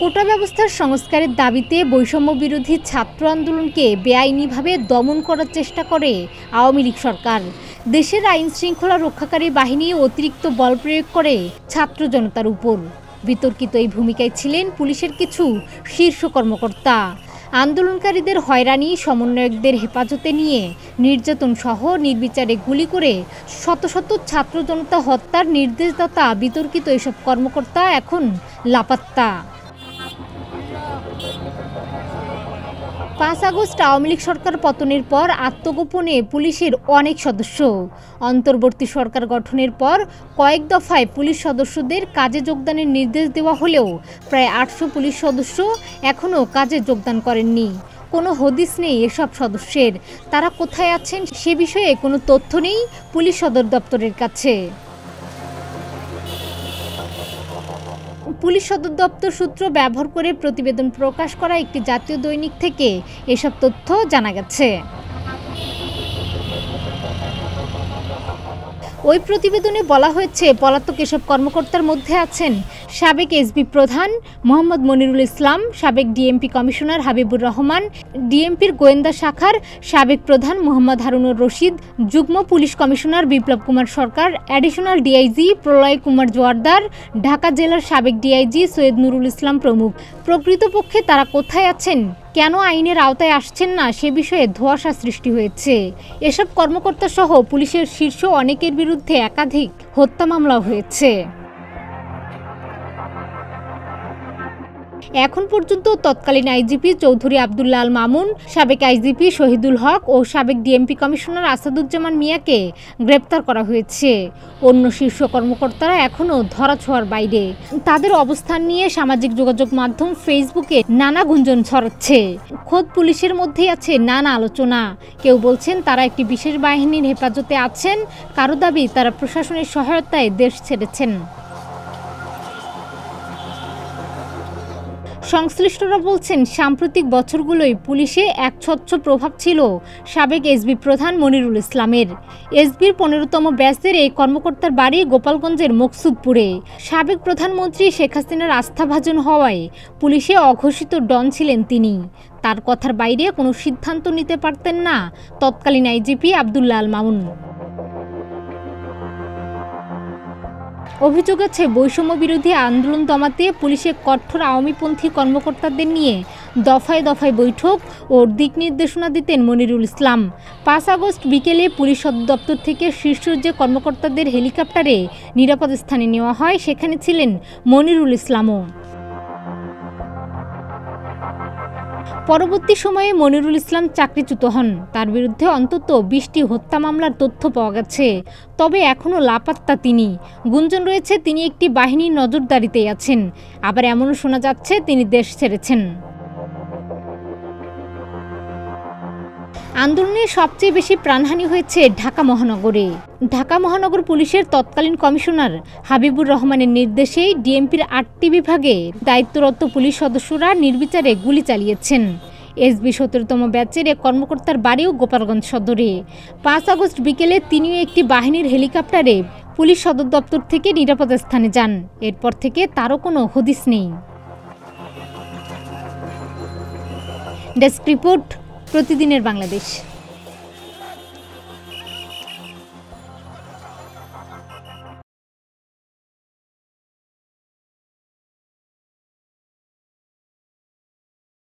কোটা ব্যবস্থার সংস্কারের দাবিতে বৈষম্য বিরোধী ছাত্র আন্দোলনকে বেআইনিভাবে দমন করার চেষ্টা করে আওয়ামী লীগ সরকার। দেশের আইন শৃঙ্খলা রক্ষাকারী বাহিনী অতিরিক্ত বল প্রয়োগ করে ছাত্র জনতার উপর। বিতর্কিত এই ভূমিকায় ছিলেন পুলিশের কিছু শীর্ষ কর্মকর্তা। আন্দোলনকারীদের হয়রানি, সমন্বয়কদের হেফাজতে নিয়ে নির্যাতন সহ নির্বিচারে গুলি করে শত শত ছাত্র জনতা হত্যার নির্দেশদাতা বিতর্কিত এসব কর্মকর্তা এখন লাপাত্তা। 5 আগস্ট আওয়ামী লীগ সরকার পতনের পর আত্মগোপনে পুলিশের অনেক সদস্য। অন্তর্বর্তী সরকার গঠনের পর কয়েক দফায় পুলিশ সদস্যদের কাজে যোগদানের নির্দেশ দেওয়া হলেও প্রায় 800 পুলিশ সদস্য এখনও কাজে যোগদান করেননি। কোনো হদিস নেই এসব সদস্যের। তারা কোথায় আছেন সে বিষয়ে কোনো তথ্য নেই পুলিশ সদর দপ্তরের কাছে। পুলিশ সদর দপ্তর সূত্র ব্যবহার করে প্রতিবেদন প্রকাশ করা একটি জাতীয় দৈনিক থেকে এসব তথ্য জানা গেছে। ওই প্রতিবেদনে বলা হয়েছে, পলাতক এসব কর্মকর্তার মধ্যে আছেন সাবেক এসবি প্রধান মোহাম্মদ মনিরুল ইসলাম, সাবেক ডিএমপি কমিশনার হাবিবুর রহমান, ডিএমপির গোয়েন্দা শাখার সাবেক প্রধান মোহাম্মদ হারুনুর রশিদ, যুগ্ম পুলিশ কমিশনার বিপ্লব কুমার সরকার, অ্যাডিশনাল ডিআইজি প্রলয় কুমার জোয়ারদার, ঢাকা জেলার সাবেক ডিআইজি সৈয়দ নুরুল ইসলাম প্রমুখ। প্রকৃতপক্ষে তারা কোথায় আছেন, কেন আইনের আওতায় আসছেন না সে বিষয়ে ধোঁয়াশা সৃষ্টি হয়েছে। এসব কর্মকর্তা সহ পুলিশের শীর্ষ অনেকের বিরুদ্ধে একাধিক হত্যা মামলা হয়েছে। এখন পর্যন্ত তৎকালীন আইজিপি চৌধুরী আবদুল্লাহ আল মামুন, সাবেক আইজিপি শহীদুল হক ও সাবেক ডিএমপি কমিশনার আসাদুজ্জামান মিয়াকে গ্রেপ্তার করা হয়েছে। অন্য শীর্ষ কর্মকর্তারা এখনও ধরাছোঁয়ার বাইরে। তাদের অবস্থান নিয়ে সামাজিক যোগাযোগ মাধ্যম ফেসবুকে নানা গুঞ্জন ছড়াচ্ছে। খোদ পুলিশের মধ্যেই আছে নানা আলোচনা। কেউ বলছেন তারা একটি বিশেষ বাহিনীর হেফাজতে আছেন, কারো দাবি তারা প্রশাসনের সহায়তায় দেশ ছেড়েছেন। সংশ্লিষ্টরা বলছেন, সাম্প্রতিক বছরগুলোয় পুলিশে এক স্বচ্ছ প্রভাব ছিল সাবেক এসবি প্রধান মনিরুল ইসলামের। এসবির 15তম ব্যাচের এই কর্মকর্তার বাড়ি গোপালগঞ্জের মকসুদপুরে। সাবেক প্রধানমন্ত্রী শেখ হাসিনার আস্থাভাজন হওয়ায় পুলিশে অঘোষিত ডন ছিলেন তিনি। তার কথার বাইরে কোনো সিদ্ধান্ত নিতে পারতেন না তৎকালীন আইজিপি আবদুল্লাহ আল মামুন। অভিযোগ আছে, বৈষম্য বিরোধী আন্দোলন দমাতে পুলিশের কঠোর আওয়ামীপন্থী কর্মকর্তাদের নিয়ে দফায় দফায় বৈঠক ও দিক নির্দেশনা দিতেন মনিরুল ইসলাম। 5 আগস্ট বিকেলে পুলিশ সদর দপ্তর থেকে শীর্ষ যে কর্মকর্তাদের হেলিকপ্টারে নিরাপদ স্থানে নেওয়া হয় সেখানে ছিলেন মনিরুল ইসলামও। পরবর্তী সময়ে মনিরুল ইসলাম চাকরিচ্যুত হন। তার বিরুদ্ধে অন্তত 20টি হত্যা মামলার তথ্য পাওয়া গেছে। তবে এখনও লাপাত্তা তিনি। গুঞ্জন রয়েছে তিনি একটি বাহিনীর নজরদারিতেই আছেন। আবার এমনও শোনা যাচ্ছে তিনি দেশ ছেড়েছেন। আন্দোলনে সবচেয়ে বেশি প্রাণহানি হয়েছে ঢাকা মহানগরে। ঢাকা মহানগর পুলিশের তৎকালীন কমিশনার হাবিবুর রহমানের নির্দেশেই ডিএমপির 8টি বিভাগে দায়িত্বরত পুলিশ সদস্যরা নির্বিচারে গুলি চালিয়েছেন। এসবি 17তম ব্যাচের এক কর্মকর্তার বাড়িও গোপালগঞ্জ সদরে। 5 আগস্ট বিকেলে তিনিও একটি বাহিনীর হেলিকপ্টারে পুলিশ সদর দপ্তর থেকে নিরাপদ স্থানে যান। এরপর থেকে তারও কোনো হদিস নেই। ডেস্ক রিপোর্ট, প্রতিদিনের বাংলাদেশ।